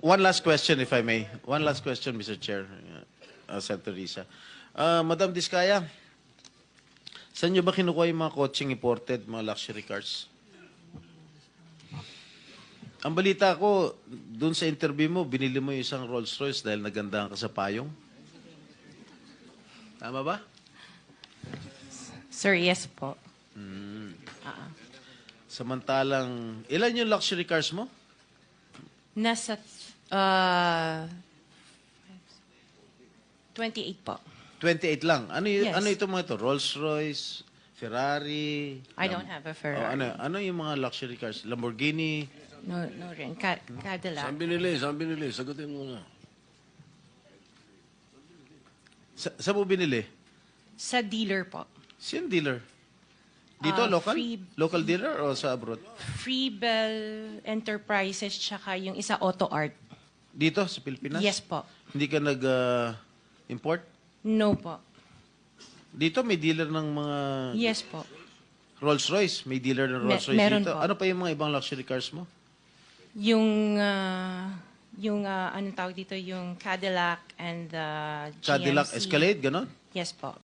One last question, if I may. One last question, Mr. Chair, Senator Risa. Madam Diskaya, saan nyo ba kinukuha yung mga coaching imported, mga luxury cars? Ang balita ko, dun sa interview mo, binili mo yung isang Rolls Royce dahil nagandahan ka sa payong. Tama ba? Sir, yes po. Samantalang, ilan yung luxury cars mo? Nasa 28 po. 28 lang. Yes. Ano ito mga ito? Rolls Royce, Ferrari? I don't have a Ferrari. Ano yung mga luxury cars? Lamborghini? No rin. Cadillac. Saan binili? Saan binili? Sagutin mo na. Saan mo binili? Sa dealer po. Sino dealer? Dito, local? Local dealer o sa abroad? Freebell Enterprises tsaka yung isa Auto Art. Dito, sa Pilipinas? Yes po. Hindi ka nag-import? No po. Dito, may dealer ng mga Yes po. Rolls Royce. May dealer ng Rolls Royce meron dito. po. Ano pa yung mga ibang luxury cars mo? Yung anong tawag dito, yung Cadillac and the GMC. Cadillac Escalade, ganon? Yes po.